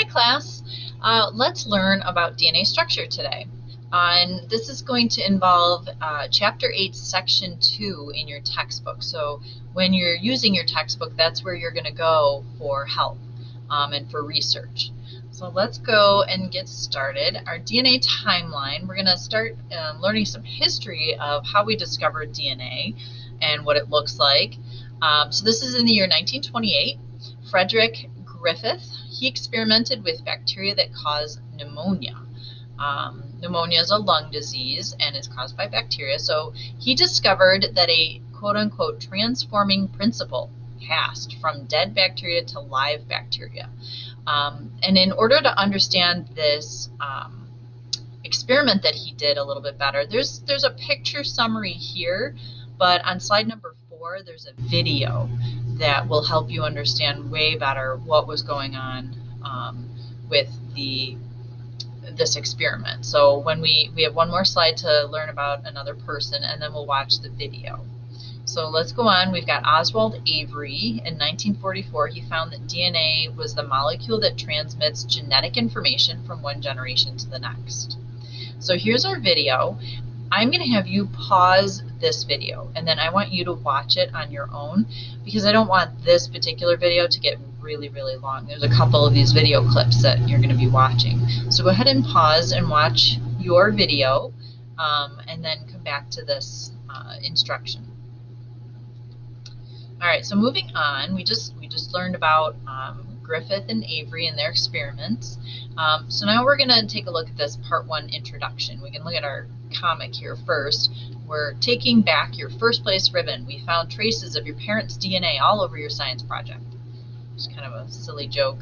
Hi class, let's learn about DNA structure today. And this is going to involve Chapter 8, Section 2 in your textbook. So when you're using your textbook, that's where you're going to go for help and for research. So let's go and get started. Our DNA timeline, we're going to start learning some history of how we discovered DNA and what it looks like. So this is in the year 1928. Frederick Griffith, he experimented with bacteria that cause pneumonia. Pneumonia is a lung disease and is caused by bacteria. So he discovered that a quote-unquote transforming principle passed from dead bacteria to live bacteria. And in order to understand this experiment that he did a little bit better, there's a picture summary here, but on slide number 4, there's a video that will help you understand way better what was going on with this experiment. So when we have one more slide to learn about another person, and then we'll watch the video. So let's go on. We've got Oswald Avery. In 1944, he found that DNA was the molecule that transmits genetic information from one generation to the next. So here's our video. I'm going to have you pause this video, and then I want you to watch it on your own, because I don't want this particular video to get really, really long. There's a couple of these video clips that you're going to be watching. So go ahead and pause and watch your video, and then come back to this instruction. All right, so moving on, we just learned about Griffith and Avery and their experiments. So now we're going to take a look at this Part 1 introduction. We can look at our comic here first. We're taking back your first place ribbon. We found traces of your parents' DNA all over your science project. It's kind of a silly joke.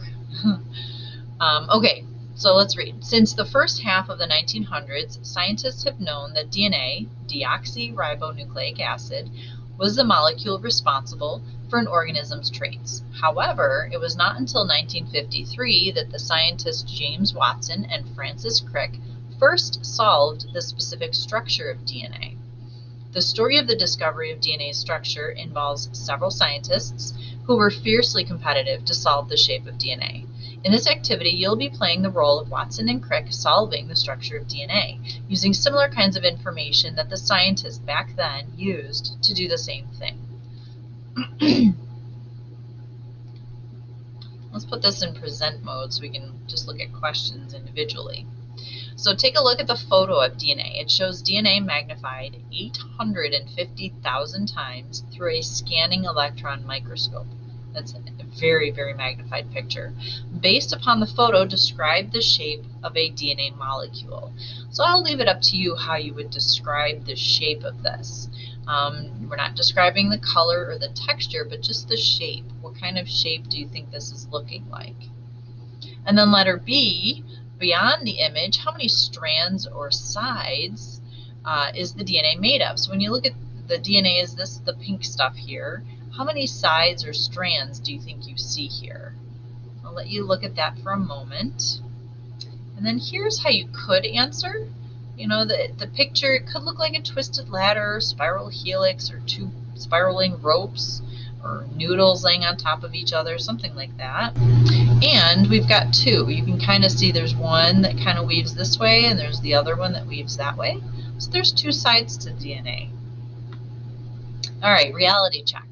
Okay, so let's read. Since the first half of the 1900s, scientists have known that DNA, deoxyribonucleic acid, was the molecule responsible for an organism's traits. However, it was not until 1953 that the scientists James Watson and Francis Crick first solved the specific structure of DNA. The story of the discovery of DNA structure involves several scientists who were fiercely competitive to solve the shape of DNA. In this activity, you'll be playing the role of Watson and Crick solving the structure of DNA, using similar kinds of information that the scientists back then used to do the same thing. Let's put this in present mode so we can just look at questions individually. So take a look at the photo of DNA. It shows DNA magnified 850,000 times through a scanning electron microscope. That's a very, very magnified picture. Based upon the photo, describe the shape of a DNA molecule. So I'll leave it up to you how you would describe the shape of this. We're not describing the color or the texture, but just the shape. What kind of shape do you think this is looking like? And then letter B, beyond the image, how many strands or sides is the DNA made of? So when you look at the DNA, is this the pink stuff here? How many sides or strands do you think you see here? I'll let you look at that for a moment. And then here's how you could answer. You know, the picture, it could look like a twisted ladder, spiral helix, or two spiraling ropes, or noodles laying on top of each other, something like that. And we've got two. You can kind of see there's one that kind of weaves this way, and there's the other one that weaves that way. So there's two sides to DNA. All right, reality check.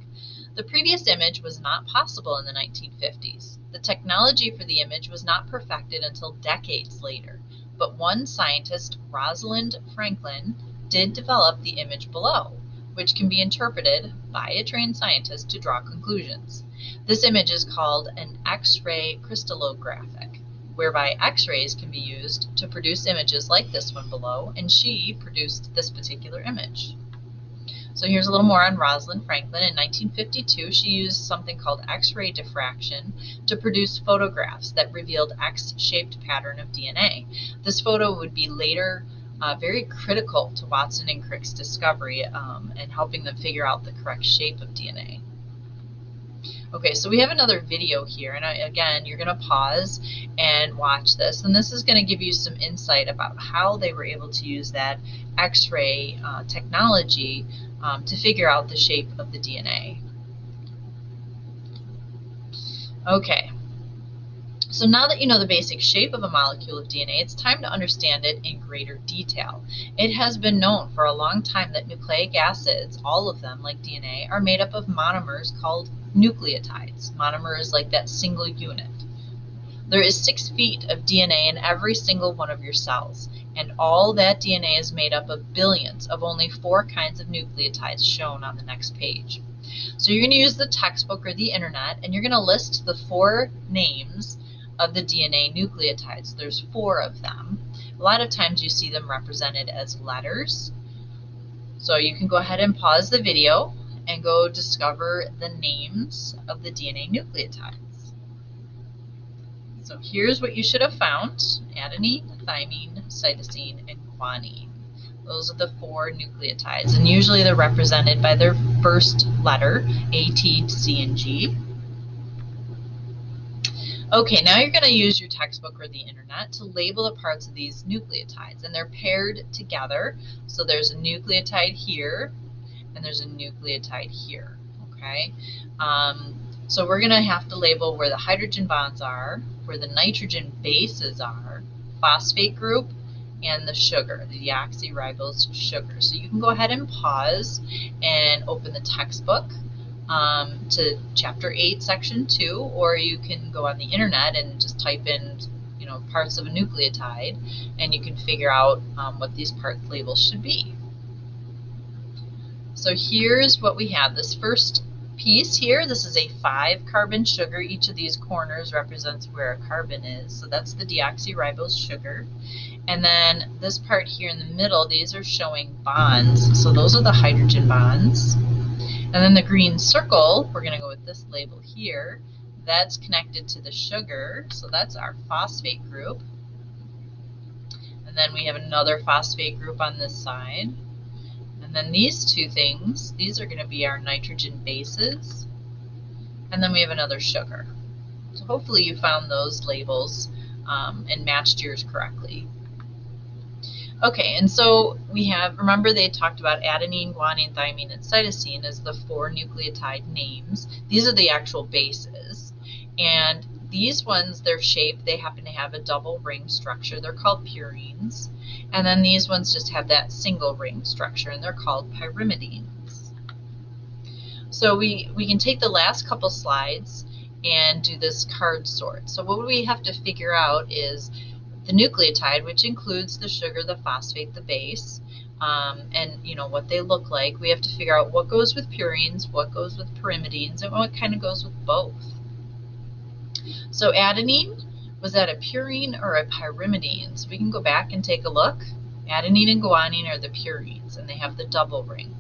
The previous image was not possible in the 1950s. The technology for the image was not perfected until decades later, but one scientist, Rosalind Franklin, did develop the image below, which can be interpreted by a trained scientist to draw conclusions. This image is called an X-ray crystallographic, whereby X-rays can be used to produce images like this one below, and she produced this particular image. So here's a little more on Rosalind Franklin. In 1952, she used something called X-ray diffraction to produce photographs that revealed X-shaped pattern of DNA. This photo would be later very critical to Watson and Crick's discovery and helping them figure out the correct shape of DNA. Okay, so we have another video here, and again, you're going to pause and watch this, and this is going to give you some insight about how they were able to use that X-ray technology to figure out the shape of the DNA. Okay, So now that you know the basic shape of a molecule of DNA, it's time to understand it in greater detail. It has been known for a long time that nucleic acids, all of them like DNA, are made up of monomers called nucleotides. Monomer is like that single unit. There is 6 feet of DNA in every single one of your cells, and all that DNA is made up of billions of only 4 kinds of nucleotides shown on the next page. So you're going to use the textbook or the internet, and you're going to list the 4 names of the DNA nucleotides. There's 4 of them. A lot of times you see them represented as letters. So you can go ahead and pause the video and go discover the names of the DNA nucleotides. So here's what you should have found: adenine, thymine, cytosine, and guanine. Those are the 4 nucleotides, and usually they're represented by their first letter, A, T, C, and G. Okay, now you're going to use your textbook or the internet to label the parts of these nucleotides, and they're paired together. So there's a nucleotide here, and there's a nucleotide here, okay? So we're going to have to label where the hydrogen bonds are, where the nitrogen bases are, phosphate group, and the sugar, the deoxyribose sugar. So you can go ahead and pause and open the textbook to chapter 8, section 2, or you can go on the internet and just type in, parts of a nucleotide, and you can figure out what these part labels should be. So here's what we have. This first piece here, this is a 5-carbon sugar. Each of these corners represents where a carbon is. So that's the deoxyribose sugar. And then this part here in the middle, these are showing bonds. So those are the hydrogen bonds. And then the green circle, we're going to go with this label here, that's connected to the sugar. So that's our phosphate group. And then we have another phosphate group on this side. And then these 2 things, these are going to be our nitrogen bases. And then we have another sugar. So hopefully you found those labels and matched yours correctly. Okay, and so we have, remember they talked about adenine, guanine, thymine, and cytosine as the 4 nucleotide names. These are the actual bases. And these ones, their shape, they happen to have a double ring structure. They're called purines. And then these ones just have that single ring structure, and they're called pyrimidines. So we can take the last couple slides and do this card sort. So what we have to figure out is the nucleotide, which includes the sugar, the phosphate, the base, and what they look like. We have to figure out what goes with purines, what goes with pyrimidines, and what kind of goes with both. So adenine, was that a purine or a pyrimidine? So we can go back and take a look. Adenine and guanine are the purines, and they have the double ring.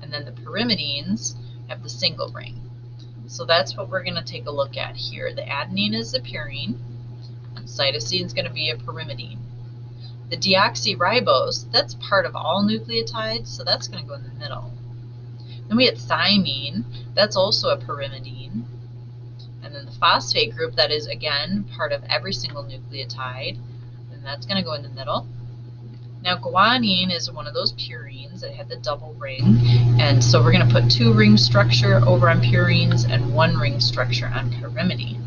And then the pyrimidines have the single ring. So that's what we're going to take a look at here. The adenine is a purine. Cytosine is going to be a pyrimidine. The deoxyribose, that's part of all nucleotides, so that's going to go in the middle. Then we have thymine, that's also a pyrimidine. And then the phosphate group, that is again part of every single nucleotide, and that's going to go in the middle. Now guanine is one of those purines that had the double ring, and so we're going to put 2 ring structure over on purines and 1 ring structure on pyrimidines.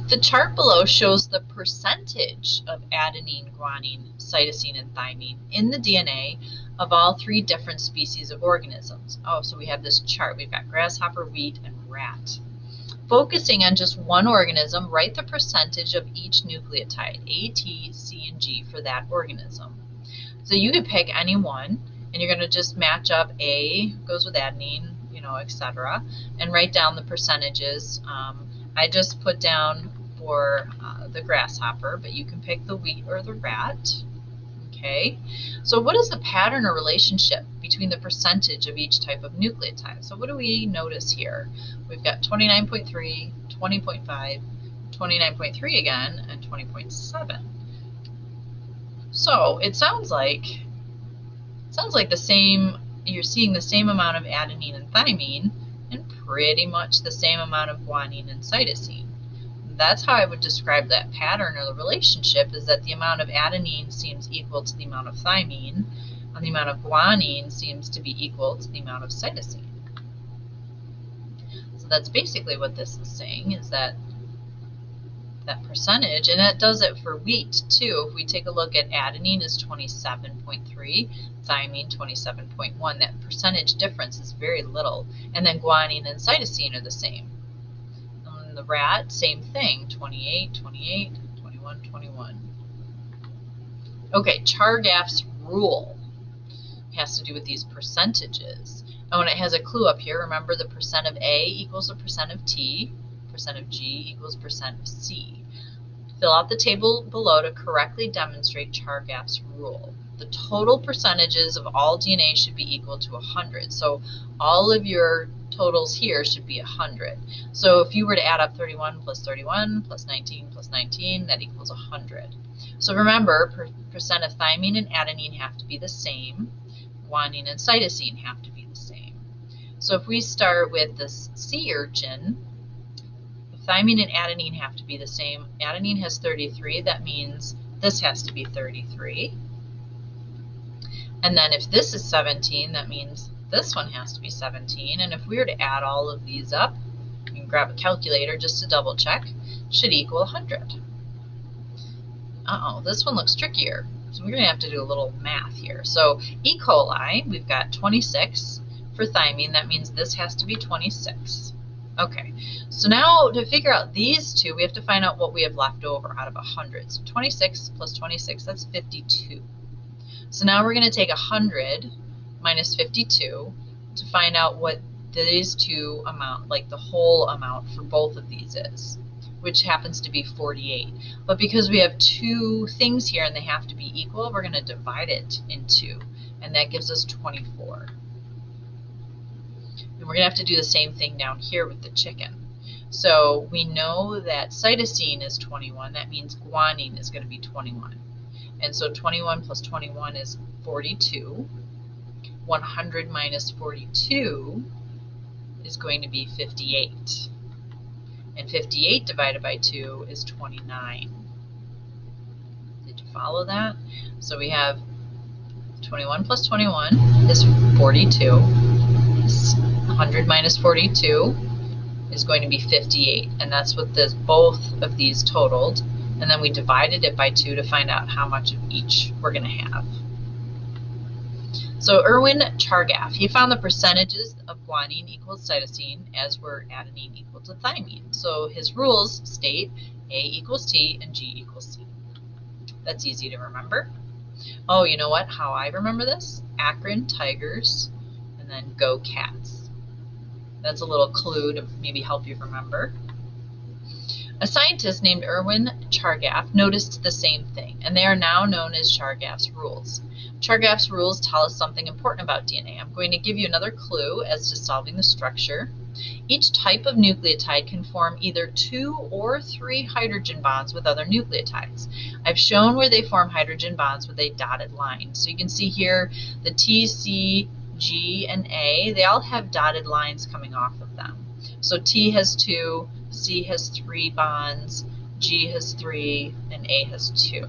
The chart below shows the percentage of adenine, guanine, cytosine, and thymine in the DNA of all 3 different species of organisms. Oh, so we have this chart. We've got grasshopper, wheat, and rat. Focusing on just one organism, write the percentage of each nucleotide, A, T, C, and G, for that organism. So you could pick any one, and you're going to just match up A goes with adenine, etc., and write down the percentages. I just put down for the grasshopper, but you can pick the wheat or the rat. Okay, so what is the pattern or relationship between the percentage of each type of nucleotide? So what do we notice here? We've got 29.3, 20.5, 29.3 again, and 20.7. So it sounds like the same. You're seeing the same amount of adenine and thymine, and pretty much the same amount of guanine and cytosine. That's how I would describe that pattern or the relationship, is that the amount of adenine seems equal to the amount of thymine, and the amount of guanine seems to be equal to the amount of cytosine. So that's basically what this is saying, is that percentage, and it does it for wheat too. If we take a look at adenine is 27.3, thymine 27.1, that percentage difference is very little. And then guanine and cytosine are the same. And the rat, same thing, 28, 28, 21, 21. Okay, Chargaff's rule has to do with these percentages. Oh, and it has a clue up here. Remember, the percent of A equals the percent of T, percent of G equals percent of C. Fill out the table below to correctly demonstrate Chargaff's rule. The total percentages of all DNA should be equal to 100. So all of your totals here should be 100. So if you were to add up 31 plus 31 plus 19 plus 19, that equals 100. So remember, percent of thymine and adenine have to be the same. Guanine and cytosine have to be the same. So if we start with this sea urchin, thymine and adenine have to be the same. Adenine has 33. That means this has to be 33. And then if this is 17, that means this one has to be 17. And if we were to add all of these up, you can grab a calculator just to double check, should equal 100. Uh-oh, this one looks trickier. So we're going to have to do a little math here. So E. coli, we've got 26 for thymine. That means this has to be 26. Okay, so now to figure out these two, we have to find out what we have left over out of 100. So 26 plus 26, that's 52. So now we're going to take 100 minus 52 to find out what these two amount, like the whole amount for both of these is, which happens to be 48. But because we have two things here and they have to be equal, we're going to divide it in two, and that gives us 24. And we're going to have to do the same thing down here with the chicken. So we know that cytosine is 21. That means guanine is going to be 21. And so 21 plus 21 is 42. 100 minus 42 is going to be 58. And 58 divided by 2 is 29. Did you follow that? So we have 21 plus 21 is 42. 100 minus 42 is going to be 58, and that's what both of these totaled, and then we divided it by 2 to find out how much of each we're going to have. So Erwin Chargaff, he found the percentages of guanine equals cytosine as were adenine equal to thymine. So his rules state A equals T and G equals C. That's easy to remember. Oh, you know what? How I remember this? Akron Tigers, and then Go Cats. That's a little clue to maybe help you remember. A scientist named Erwin Chargaff noticed the same thing, and they are now known as Chargaff's rules. Chargaff's rules tell us something important about DNA. I'm going to give you another clue as to solving the structure. Each type of nucleotide can form either 2 or 3 hydrogen bonds with other nucleotides. I've shown where they form hydrogen bonds with a dotted line. So you can see here the T, C, G, and A, they all have dotted lines coming off of them. So T has 2, C has 3 bonds, G has 3, and A has 2.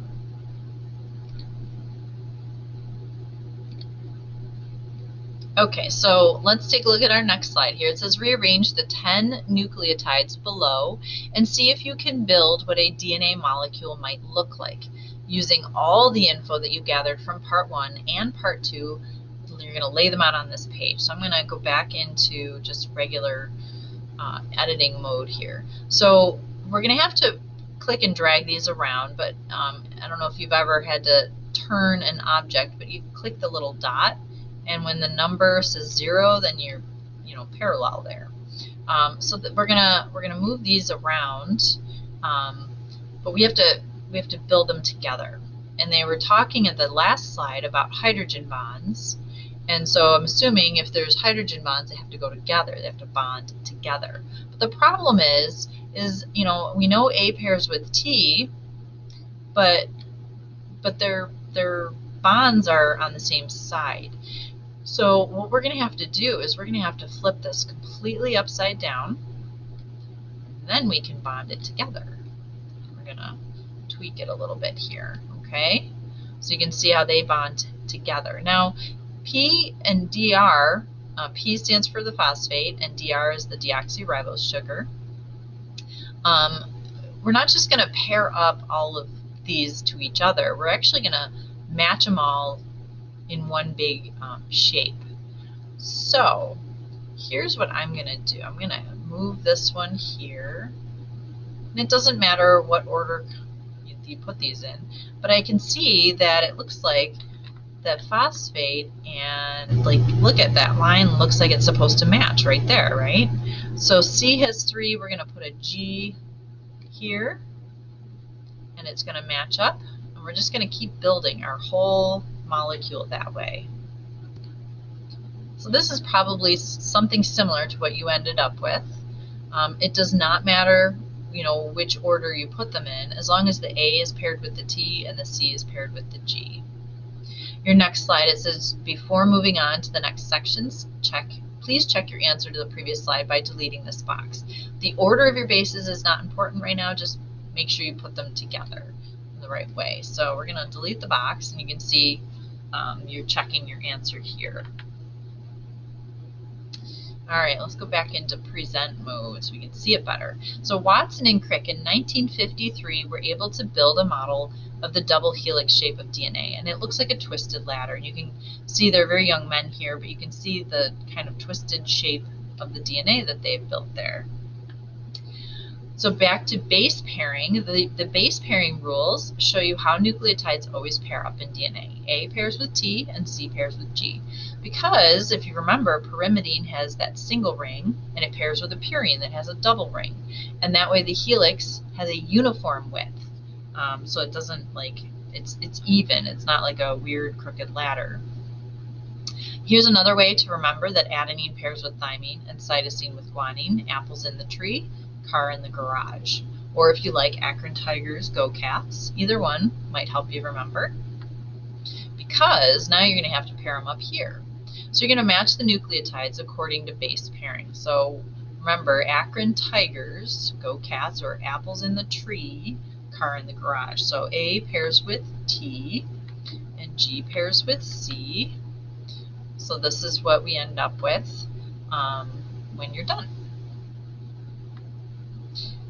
Okay, so let's take a look at our next slide here. It says rearrange the 10 nucleotides below and see if you can build what a DNA molecule might look like. Using all the info that you gathered from part 1 and part 2, you're going to lay them out on this page. So I'm going to go back into just regular editing mode here. So we're going to have to click and drag these around, but I don't know if you've ever had to turn an object, but you click the little dot, and when the number says 0, then you're parallel there. So that we're gonna move these around, but we have to build them together. And they were talking at the last slide about hydrogen bonds, and so I'm assuming if there's hydrogen bonds, they have to go together. They have to bond together. But the problem is we know A pairs with T, but their bonds are on the same side. So what we're going to have to do is we're going to have to flip this completely upside down, and then we can bond it together. We're going to tweak it a little bit here, okay? So you can see how they bond together. Now, P and DR P stands for the phosphate, and DR is the deoxyribose sugar. We're not just going to pair up all of these to each other. We're actually going to match them all in one big shape. So here's what I'm going to do. I'm going to move this one here. And it doesn't matter what order you put these in, but I can see that it looks like the phosphate, and like, look at that line, looks like it's supposed to match right there, right? So C has 3, we're going to put a G here, and it's going to match up, and we're just going to keep building our whole molecule that way. So this is probably something similar to what you ended up with. It does not matter, which order you put them in, as long as the A is paired with the T and the C is paired with the G. Your next slide, it says, before moving on to the next sections, please check your answer to the previous slide by deleting this box. The order of your bases is not important right now, just make sure you put them together in the right way. So we're going to delete the box, and you can see you're checking your answer here. All right, let's go back into present mode so we can see it better. So Watson and Crick in 1953 were able to build a model of the double helix shape of DNA, and it looks like a twisted ladder. And you can see they're very young men here, but you can see the kind of twisted shape of the DNA that they've built there. So back to base pairing, the base pairing rules show you how nucleotides always pair up in DNA. A pairs with T and C pairs with G. Because, if you remember, pyrimidine has that single ring, and it pairs with a purine that has a double ring. And that way the helix has a uniform width. So it doesn't, it's even. It's not like a weird crooked ladder. Here's another way to remember that adenine pairs with thymine and cytosine with guanine, apples in the tree, car in the garage. Or if you like, Akron Tigers, Go Cats. Either one might help you remember. Because now you're going to have to pair them up here. So you're going to match the nucleotides according to base pairing. So remember, Akron Tigers, Go Cats, or apples in the tree, car in the garage. So A pairs with T and G pairs with C. So this is what we end up with when you're done.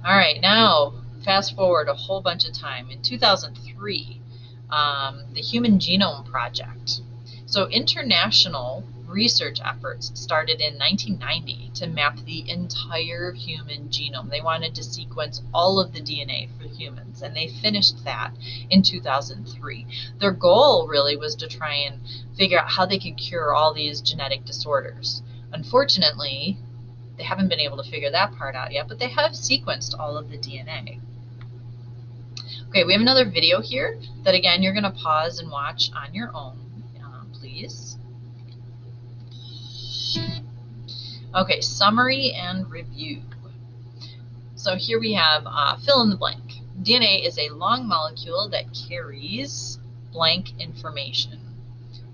All right, now fast forward a whole bunch of time. In 2003, the Human Genome Project. So international research efforts started in 1990 to map the entire human genome. They wanted to sequence all of the DNA for humans, and they finished that in 2003. Their goal really was to try and figure out how they could cure all these genetic disorders. Unfortunately, they haven't been able to figure that part out yet, but they have sequenced all of the DNA. Okay, we have another video here that, again, you're going to pause and watch on your own, please. Okay, summary and review. So here we have fill in the blank. DNA is a long molecule that carries blank information.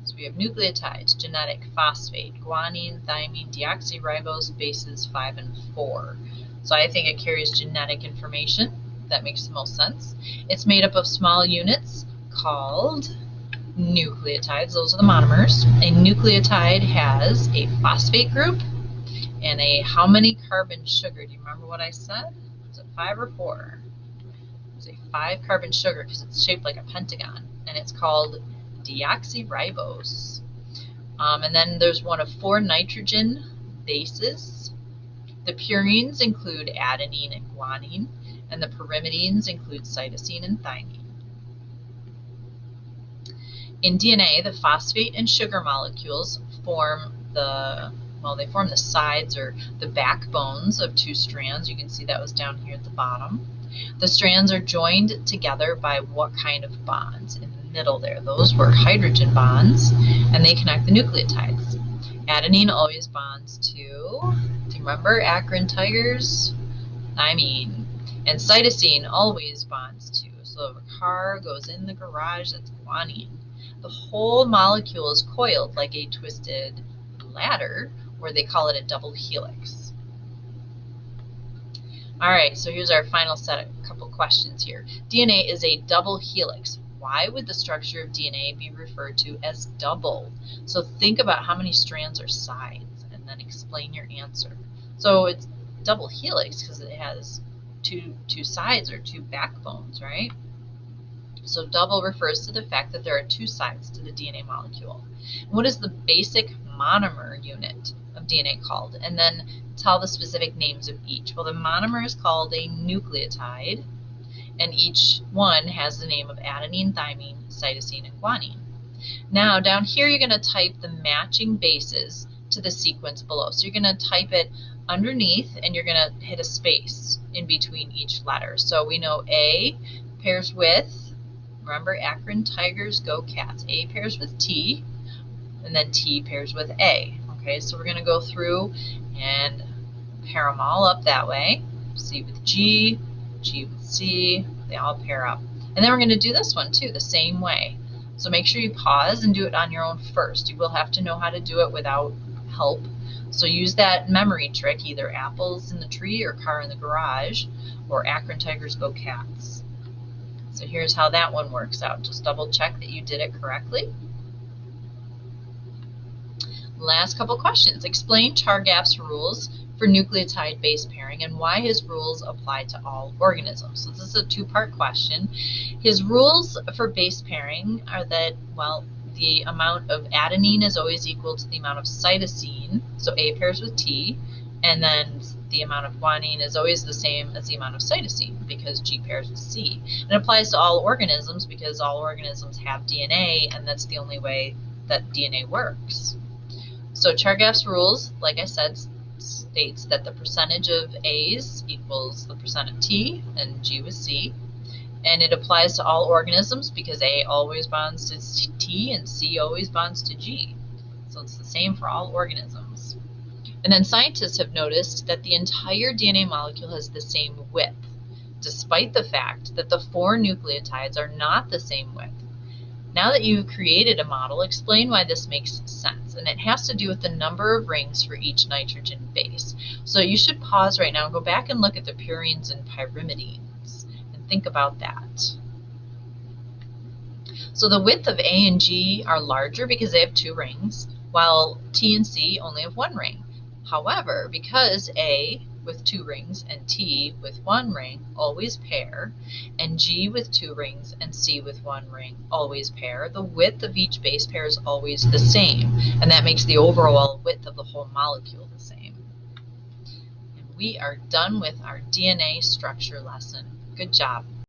So we have nucleotides, genetic, phosphate, guanine, thymine, deoxyribose, bases 5 and 4. So I think it carries genetic information. That makes the most sense. It's made up of small units called nucleotides. Those are the monomers. A nucleotide has a phosphate group and a how many carbon sugar? Do you remember what I said? Was it 5 or 4? It's a 5 carbon sugar because it's shaped like a pentagon, and it's called deoxyribose. And then there's one of 4 nitrogen bases. The purines include adenine and guanine, and the pyrimidines include cytosine and thymine. In DNA, the phosphate and sugar molecules form the sides or the backbones of 2 strands. You can see that was down here at the bottom. The strands are joined together by what kind of bonds? In the middle there, those were hydrogen bonds, and they connect the nucleotides. Adenine always bonds to, do you remember Akron Tigers? Thymine. And cytosine always bonds to. So if a car goes in the garage, that's guanine. The whole molecule is coiled like a twisted ladder, where they call it a double helix. All right, so here's our final set of couple questions here. DNA is a double helix. Why would the structure of DNA be referred to as double? So think about how many strands are sides. then explain your answer. So it's double helix because it has two sides or two backbones, right? So double refers to the fact that there are two sides to the DNA molecule. What is the basic monomer unit of DNA called? And then tell the specific names of each. Well, the monomer is called a nucleotide, and each one has the name of adenine, thymine, cytosine, and guanine. Now, down here, you're going to type the matching bases to the sequence below. So you're going to type it underneath, and you're going to hit a space in between each letter. So we know A pairs with, remember, Akron Tigers Go Cats. A pairs with T, and then T pairs with A. Okay, so we're going to go through and pair them all up that way. C with G, G with C, they all pair up. And then we're going to do this one too, the same way. So make sure you pause and do it on your own first. You will have to know how to do it without help. So use that memory trick, either apples in the tree or car in the garage, or Akron Tigers Go Cats. So here's how that one works out. Just double check that you did it correctly. Last couple questions. Explain Chargaff's rules for nucleotide base pairing and why his rules apply to all organisms. So this is a two-part question. His rules for base pairing are that, well, the amount of adenine is always equal to the amount of cytosine, so A pairs with T, and then the amount of guanine is always the same as the amount of cytosine because G pairs with C. And it applies to all organisms because all organisms have DNA, and that's the only way that DNA works. So Chargaff's rules, like I said, states that the percentage of A's equals the percent of T, and G with C. And it applies to all organisms because A always bonds to T and C always bonds to G. So it's the same for all organisms. And then scientists have noticed that the entire DNA molecule has the same width, despite the fact that the 4 nucleotides are not the same width. Now that you've created a model, explain why this makes sense. And it has to do with the number of rings for each nitrogen base. So you should pause right now and go back and look at the purines and pyrimidines and think about that. So the width of A and G are larger because they have 2 rings, while T and C only have 1 ring. However, because A with 2 rings and T with 1 ring always pair, and G with 2 rings and C with 1 ring always pair, the width of each base pair is always the same, and that makes the overall width of the whole molecule the same. And we are done with our DNA structure lesson. Good job.